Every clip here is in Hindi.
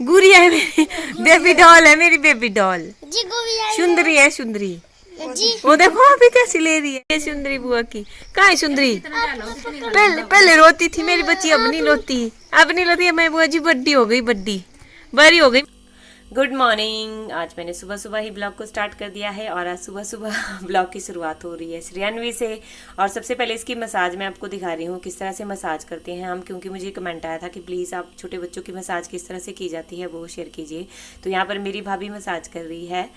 गुड़िया है मेरी, बेबी डॉल है मेरी, बेबी डॉल। जी गुड़िया सुंदरी है, सुंदरी। जी। वो देखो अभी कैसी ले रही है, ये सुंदरी बुआ की। कहाँ है सुंदरी? पहले रोती थी मेरी बच्ची, अब नहीं रोती, अब नहीं रोती। मैं बुआ जी बड़ी हो गई, बड़ी हो गई। Good morning. आज मैंने सुबह सुबह ही ब्लॉग को स्टार्ट कर दिया है और आज सुबह सुबह ब्लॉग की शुरुआत हो रही है श्रेयान्वी से। और सबसे पहले इसकी मसाज मैं आपको दिखा रही हूँ, किस तरह से मसाज करते हैं हम, क्योंकि मुझे कमेंट आया था कि प्लीज़ आप छोटे बच्चों की मसाज किस तरह से की जाती है वो शेयर कीजिए। तो यहाँ पर मेरी भाभी मसाज कर रही है।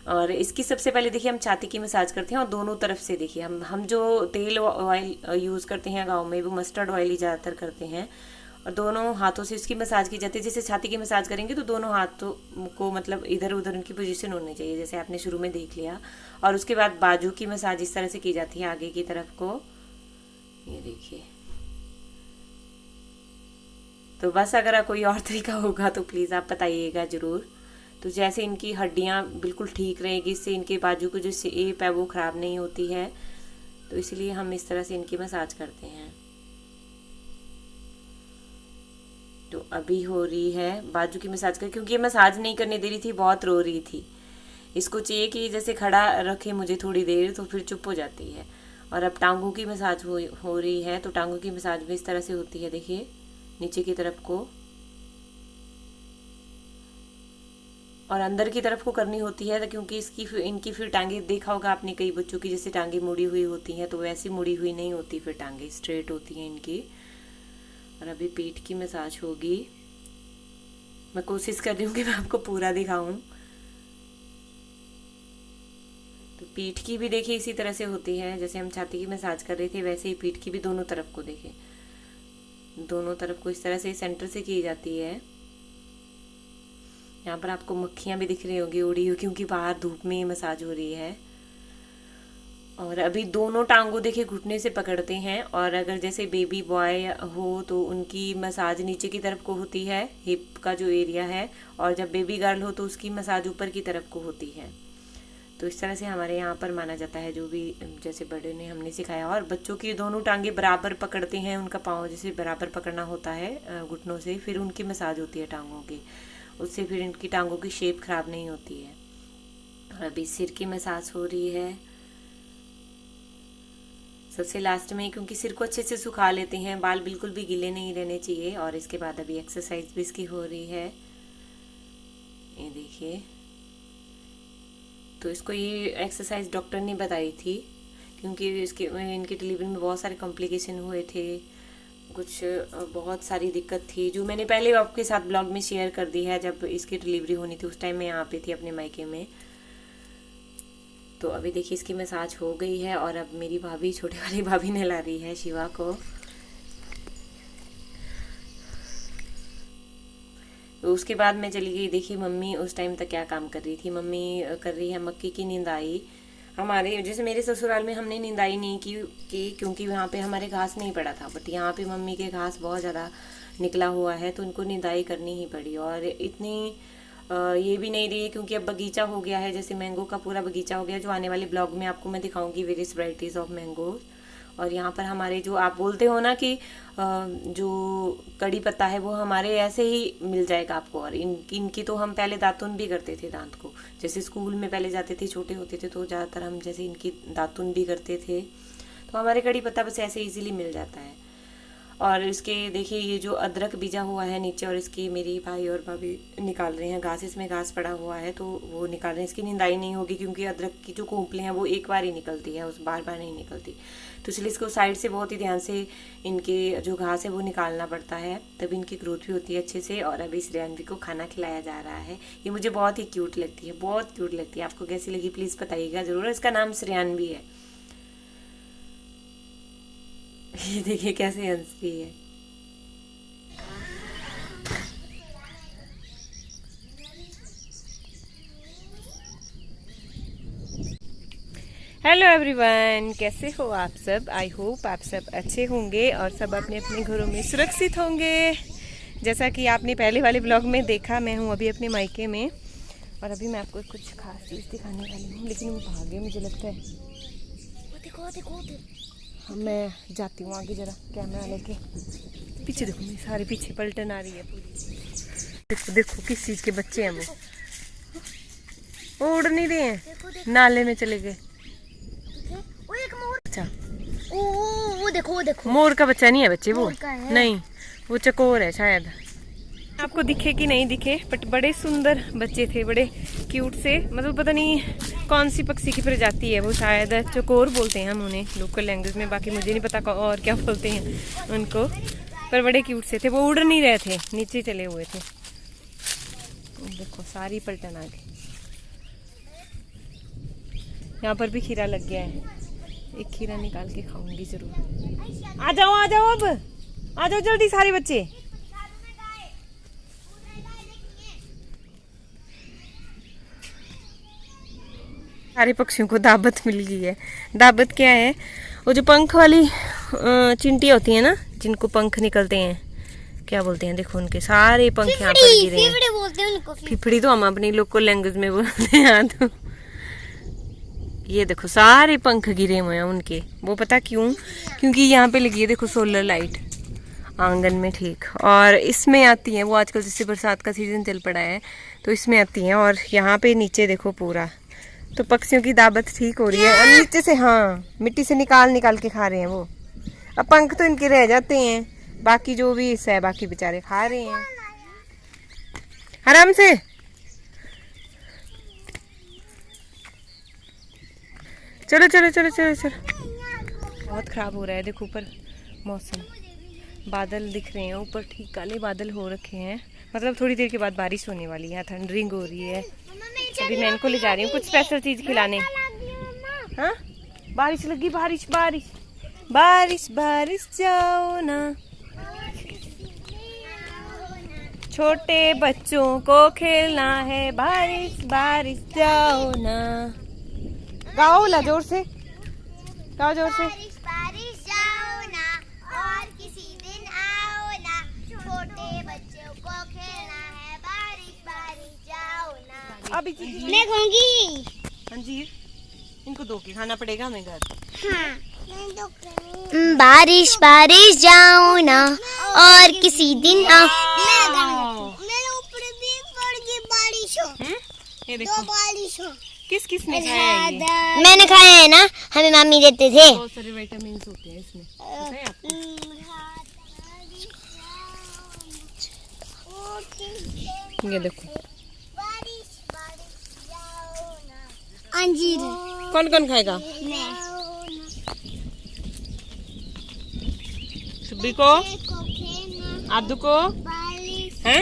और इसकी सबसे पहले देखिए हम छाती की मसाज करते हैं और दोनों तरफ से देखिए हम जो तेल ऑयल यूज़ करते हैं गाँव में वो मस्टर्ड ऑयल ही ज़्यादातर करते हैं और दोनों हाथों से इसकी मसाज की जाती है। जैसे छाती की मसाज करेंगे तो दोनों हाथों को मतलब इधर उधर उनकी पोजीशन होनी चाहिए, जैसे आपने शुरू में देख लिया। और उसके बाद बाजू की मसाज इस तरह से की जाती है आगे की तरफ को, ये देखिए। तो बस अगर कोई और तरीका होगा तो प्लीज़ आप बताइएगा ज़रूर। तो जैसे इनकी हड्डियाँ बिल्कुल ठीक रहेगी, इससे इनके बाजू को जो शेप है वो ख़राब नहीं होती है, तो इसलिए हम इस तरह से इनकी मसाज करते हैं। तो अभी हो रही है बाजू की मसाज कर, क्योंकि ये मसाज नहीं करने दे रही थी, बहुत रो रही थी। इसको चाहिए कि जैसे खड़ा रखे मुझे थोड़ी देर, तो फिर चुप हो जाती है। और अब टांगों की मसाज हो रही है, तो टांगों की मसाज भी इस तरह से होती है, देखिए नीचे की तरफ को और अंदर की तरफ को करनी होती है, क्योंकि इनकी फिर टांगे देखा होगा आपने कई बच्चों की, जैसे टांगे मुड़ी हुई होती हैं, तो वैसी मुड़ी हुई नहीं होती, फिर टांगे स्ट्रेट होती हैं इनकी। और अभी पीठ की मसाज होगी। मैं कोशिश कर रही हूँ कि मैं आपको पूरा दिखाऊं। तो पीठ की भी देखिए इसी तरह से होती है, जैसे हम छाती की मसाज कर रहे थे वैसे ही पीठ की भी दोनों तरफ को देखिए, दोनों तरफ को इस तरह से सेंटर से की जाती है। यहाँ पर आपको मक्खियाँ भी दिख रही होगी उड़ी हुई, क्योंकि बाहर धूप में मसाज हो रही है। और अभी दोनों टांगों देखिए घुटने से पकड़ते हैं, और अगर जैसे बेबी बॉय हो तो उनकी मसाज नीचे की तरफ को होती है, हिप का जो एरिया है, और जब बेबी गर्ल हो तो उसकी मसाज ऊपर की तरफ को होती है। तो इस तरह से हमारे यहाँ पर माना जाता है, जो भी जैसे बड़े ने हमने सिखाया। और बच्चों की दोनों टांगे बराबर पकड़ते हैं, उनका पाँव जैसे बराबर पकड़ना होता है घुटनों से, फिर उनकी मसाज होती है टांगों की, उससे फिर इनकी टांगों की शेप खराब नहीं होती है। और अभी सिर की मसाज हो रही है सबसे लास्ट में, क्योंकि सिर को अच्छे से सुखा लेते हैं, बाल बिल्कुल भी गीले नहीं रहने चाहिए। और इसके बाद अभी एक्सरसाइज भी इसकी हो रही है, ये देखिए। तो इसको ये एक्सरसाइज डॉक्टर ने बताई थी, क्योंकि इनकी डिलीवरी में बहुत सारे कॉम्प्लिकेशन हुए थे, कुछ बहुत सारी दिक्कत थी, जो मैंने पहले आपके साथ ब्लॉग में शेयर कर दी है। जब इसकी डिलीवरी होनी थी उस टाइम मैं यहाँ पे थी अपने मायके में। तो अभी देखिए इसकी मसाज हो गई है और अब मेरी भाभी, छोटे वाली भाभी ने ला रही है शिवा को। तो उसके बाद मैं चली गई, देखिए मम्मी उस टाइम तक क्या काम कर रही थी। मम्मी कर रही है मक्की की निंदाई। हमारे जैसे मेरे ससुराल में हमने निंदाई नहीं की क्योंकि वहाँ पे हमारे घास नहीं पड़ा था, बट यहाँ पे मम्मी के घास बहुत ज़्यादा निकला हुआ है, तो उनको निंदाई करनी ही पड़ी। और इतनी ये भी नहीं रही है, क्योंकि अब बगीचा हो गया है, जैसे मैंगो का पूरा बगीचा हो गया, जो आने वाले ब्लॉग में आपको मैं दिखाऊंगी वेरियस वैरायटीज़ ऑफ मैंगो। और यहाँ पर हमारे जो आप बोलते हो ना कि जो कड़ी पत्ता है वो हमारे ऐसे ही मिल जाएगा आपको। और इनकी तो हम पहले दातुन भी करते थे, दांत को, जैसे स्कूल में पहले जाते थे छोटे होते थे तो ज़्यादातर हम जैसे इनकी दातुन भी करते थे, तो हमारे कड़ी पत्ता बस ऐसे इजीली मिल जाता है। और इसके देखिए ये जो अदरक बीजा हुआ है नीचे, और इसकी मेरी भाई और भाभी निकाल रहे हैं घास, इसमें घास पड़ा हुआ है तो वो निकाल रहे हैं। इसकी निंदाई नहीं होगी क्योंकि अदरक की जो कोंपलें हैं वो एक बार ही निकलती है, उस बार बार नहीं निकलती, तो इसलिए इसको साइड से बहुत ही ध्यान से इनके जो घास है वो निकालना पड़ता है, तब इनकी ग्रोथ भी होती है अच्छे से। और अभी श्रेयान्वी को खाना खिलाया जा रहा है, ये मुझे बहुत ही क्यूट लगती है, बहुत क्यूट लगती है। आपको कैसी लगी प्लीज़ बताइएगा ज़रूर। इसका नाम श्रेयान्वी है। ये देखिए कैसे हंसती है। हेलो एवरीवन, कैसे हो आप सब? आई होप आप सब अच्छे होंगे और सब अपने अपने घरों में सुरक्षित होंगे। जैसा कि आपने पहले वाले ब्लॉग में देखा, मैं हूँ अभी अपने मायके में, और अभी मैं आपको कुछ खास चीज़ दिखाने वाली हूँ, लेकिन वो भाग गए मुझे लगता है। देखो मैं जाती हूँ आगे, ज़रा कैमरा लेके। पीछे देखो, मेरे सारे पीछे पलटन आ रही है पूरी। देखो देखो किस चीज के बच्चे हैं वो उड़ नहीं रहे हैं, नाले में चले गए। अच्छा वो देखो मोर का बच्चा नहीं है बच्चे, वो नहीं, वो चकोर है शायद। आपको दिखे कि नहीं दिखे, बट बड़े सुंदर बच्चे थे, बड़े क्यूट से। मतलब पता नहीं कौन सी पक्षी की प्रजाति है वो, शायद चकोर बोलते हैं हम उन्हें लोकल लैंग्वेज में, बाकी मुझे नहीं पता और क्या बोलते हैं उनको, पर बड़े क्यूट से थे। वो उड़ नहीं रहे थे, नीचे चले हुए थे। देखो सारी पलटन आ गई। यहाँ पर भी खीरा लग गया है, एक खीरा निकाल के खाऊंगी जरूर। आ जाओ अब आ जाओ जल्दी सारे बच्चे। सारे पक्षियों को दावत मिल गई है। दावत क्या है, वो जो पंख वाली चिंटी होती है ना, जिनको पंख निकलते हैं, क्या बोलते हैं, देखो उनके सारे पंख यहाँ पर गिरे हैं। फिफड़ी बोलते हैं उनको। फिफड़ी तो हम अपनी लोकल लैंग्वेज में बोलते हैं। तो ये देखो सारे पंख गिरे हुए हैं उनके। वो पता क्यों? क्योंकि यहाँ पे लगी है देखो सोलर लाइट आंगन में, ठीक। और इसमें आती हैं वो, आजकल जैसे बरसात का सीजन चल पड़ा है तो इसमें आती हैं। और यहाँ पे नीचे देखो पूरा, तो पक्षियों की दावत ठीक हो रही है। और नीचे से हाँ मिट्टी से निकाल के खा रहे हैं वो। अब पंख तो इनके रह जाते हैं, बाकी जो भी हिस्सा है बाकी बेचारे खा रहे हैं आराम से। चलो चलो चलो चलो चलो। बहुत खराब हो रहा है, देखो ऊपर मौसम, बादल दिख रहे हैं ऊपर, ठीक काले बादल हो रखे हैं। मतलब थोड़ी देर के बाद बारिश होने वाली है, थंडरिंग हो रही है। अभी मैं इनको ले जा रही हूँ कुछ स्पेशल चीज खिलाने। हाँ बारिश लगी, बारिश बारिश बारिश बारिश जाओ ना, छोटे बच्चों को खेलना है, बारिश बारिश जाओ ना। गाओ ला जोर से, गाओ जोर से। बारिश बारिश जाओ ना, और किसी दिन आओ ना, छोटे बच्चों को खेलना है, बारिश बारिश जाओ ना। अभी मैं कहूँगी अंजीर, इनको दो के खाना पड़ेगा हमें घर। हाँ। बारिश बारिश जाओ ना, और किसी दिन आओ। मेरे ऊपर भी पड़ गई बारिश हो। ये देखो बारिश हो। किस किस ने खाया है ये? मैंने खाया है ना, हमें मम्मी देते थे। बहुत सारे विटामिन होते हैं इसमें, पता है आपको? ये देखो अंजीर। कौन कौन खाएगा? सुब्बी को, आदू को, हैं?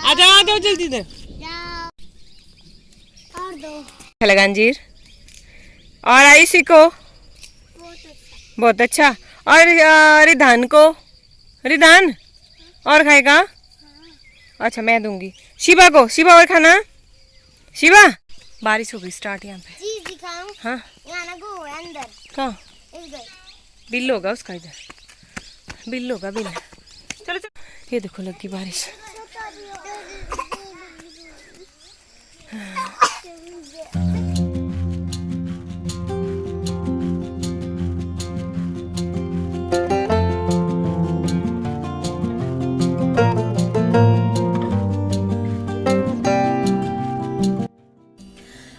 आ जाओ जल्दी इधर। और दो। अच्छा लगा अंजीर? और आयुषी को? बहुत अच्छा। और रिधान को? रिधान और खाएगा? अच्छा मैं दूंगी। शिवा को, शिवा और खाना। शिवा बारिश हो गई स्टार्ट यहाँ पे। चीज दिखाऊं? हाँ यहाँ ना गो अंदर। कहाँ? इधर। बिल होगा उसका, इधर बिल होगा बिल। चलो चलो, ये देखो लगी बारिश।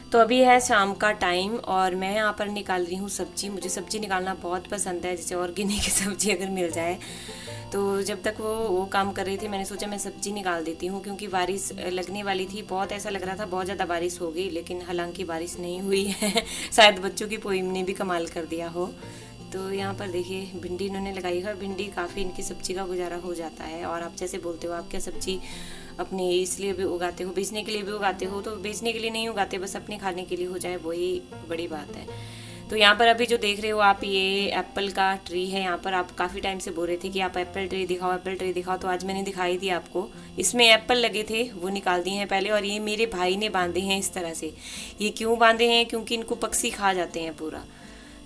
तो अभी है शाम का टाइम और मैं यहाँ पर निकाल रही हूँ सब्जी। मुझे सब्जी निकालना बहुत पसंद है, जैसे ऑर्गेनिक की सब्जी अगर मिल जाए तो। जब तक वो काम कर रही थी मैंने सोचा मैं सब्जी निकाल देती हूँ, क्योंकि बारिश लगने वाली थी। बहुत ऐसा लग रहा था बहुत ज़्यादा बारिश हो गई, लेकिन हालांकि बारिश नहीं हुई है। शायद बच्चों की पोइम ने भी कमाल कर दिया हो। तो यहाँ पर देखिए भिंडी इन्होंने लगाई है, भिंडी काफ़ी इनकी सब्जी का गुजारा हो जाता है। और आप जैसे बोलते हो आप क्या सब्जी अपने इसलिए भी उगाते हो, बेचने के लिए भी उगाते हो, तो बेचने के लिए नहीं उगाते, बस अपने खाने के लिए हो जाए वही बड़ी बात है। तो यहाँ पर अभी जो देख रहे हो आप, ये एप्पल का ट्री है। यहाँ पर आप काफ़ी टाइम से बोल रहे थे कि आप एप्पल ट्री दिखाओ, एप्पल ट्री दिखाओ, तो आज मैंने दिखाई दी आपको। इसमें एप्पल लगे थे वो निकाल दिए हैं पहले, और ये मेरे भाई ने बांधे हैं इस तरह से। ये क्यों बांधे हैं? क्योंकि इनको पक्षी खा जाते हैं पूरा,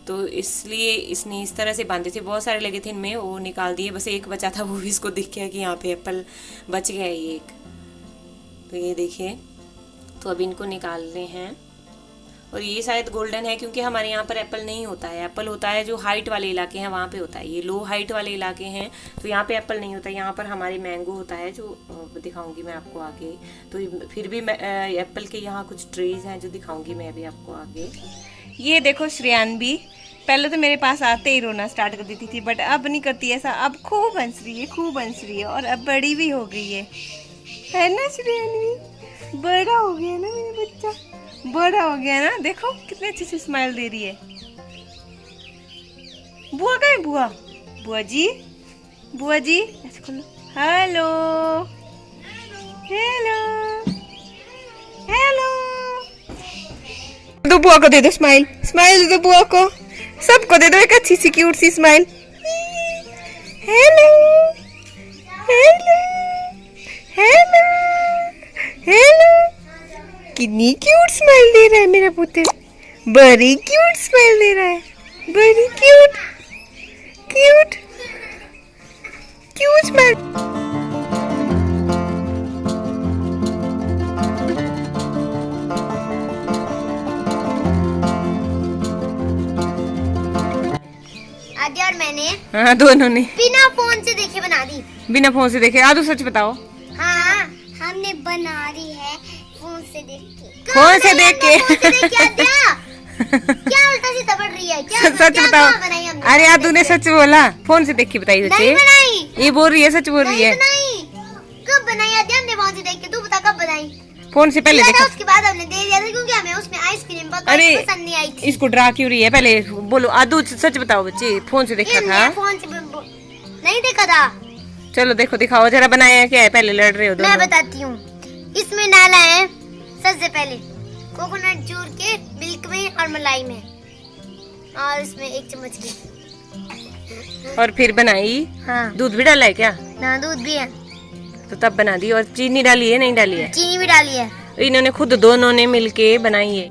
तो इसलिए इसने इस तरह से बांधे थे। बहुत सारे लगे थे इनमें, वो निकाल दिए, बस एक बचा था, वो भी इसको दिख गया कि यहाँ पे एप्पल बच गया है ये एक। तो ये देखिए, तो अब इनको निकाल रहे हैं और ये शायद गोल्डन है क्योंकि हमारे यहाँ पर एप्पल नहीं होता है। एप्पल होता है जो हाइट वाले इलाके हैं वहाँ पे होता है, ये लो हाइट वाले इलाके हैं तो यहाँ पे एप्पल नहीं होता। यहाँ पर हमारे मैंगो होता है जो दिखाऊंगी मैं आपको आगे। तो फिर भी एप्पल के यहाँ कुछ ट्रीज हैं जो दिखाऊंगी मैं अभी आपको आगे। ये देखो श्रेयान्वी, पहले तो मेरे पास आते ही रोना स्टार्ट कर देती थी, बट अब नहीं करती ऐसा। अब खूब हंस रही है, खूब हंस रही है, और अब बड़ी भी हो गई है ना श्रेयान्वी? बड़ा हो गया ना मेरा बच्चा, बड़ा हो गया ना। देखो कितने अच्छे से स्माइल दे रही है। बुआ कहाँ है? बुआ, बुआ जी, बुआ जी ऐसे खोलो। Hello hello hello. दो बुआ को दे दो स्माइल, स्माइल दे दो बुआ को, सबको दे दो एक अच्छी सी क्यूट सी smile. Hello hello hello hello. कितनी क्यूट स्माइल दे रहा है मेरा पुत्र, बड़ी क्यूट स्माइल दे रहा है, बड़ी क्यूट क्यूट क्यूट स्माइल। आद्या और मैंने हाँ दोनों ने बिना फोन से देखे बना दी। बिना फोन से देखे? आदू सच बताओ। हाँ हमने बना रही है फोन से देख के। फोन से देख के? फोन से देख के आद्या क्या उल्टा सीधा पढ़ रही है? क्या सच क्या बताओ। बनाई हमने? अरे आदू ने सच बोला, फोन से देख के बताई बच्चे। नहीं बनाई, ये बोल रही है, सच बोल रही नहीं है। बनाई। कब बनाई आद्या हमने फोन से देख के? तू बता कब बनाई? फोन से पहले देखो। उसके बाद हमने दे दिया था क्योंकि हमें उसमें आइसक्रीम अरे पसंद नहीं आई थी। इसको डरा क्यों रही है? पहले बोलो आदू सच बताओ बच्चे, फोन से देखा था? फोन से नहीं देखा था। चलो देखो, दिखाओ जरा बनाया क्या है, पहले लड़ रहे हो दोनों। मैं बताती हूँ। इसमें डाला है सबसे पहले कोकोनट चूर के मिल्क में और मलाई में, और इसमें 1 चम्मच घी। और फिर बनाई? हाँ दूध भी डाला है क्या? ना दूध भी है, तो तब बना दी। और चीनी डाली है नहीं डाली है? चीनी भी डाली है। इन्होंने खुद दोनों ने मिलके बनाई है।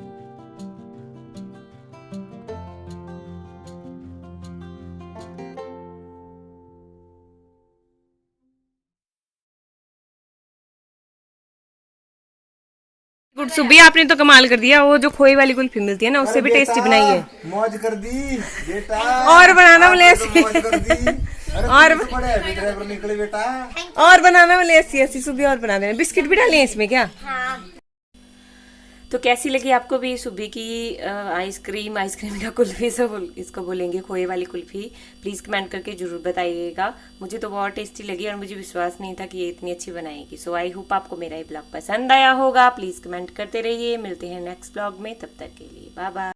गुड सुबी, आपने तो कमाल कर दिया। वो जो खोए वाली कुल्फी मिलती है ना, उससे भी टेस्टी बनाई है। मौज कर दी बेटा। और बनाना वाले ऐसे मौज कर दी। अरे और ड्राइवर निकले बेटा। और बनाना वाले ऐसी ऐसी सुबह और बना देना। बिस्किट भी डाले हैं इसमें क्या? हाँ तो कैसी लगी आपको भी सुबह की आइसक्रीम या कुल्फी, सब इसको बोलेंगे, खोए वाली कुल्फी? प्लीज़ कमेंट करके जरूर बताइएगा। मुझे तो बहुत टेस्टी लगी और मुझे विश्वास नहीं था कि ये इतनी अच्छी बनाएगी। सो आई होप आपको मेरा ये ब्लॉग पसंद आया होगा। प्लीज़ कमेंट करते रहिए। मिलते हैं नेक्स्ट ब्लॉग में, तब तक के लिए बाय बाय।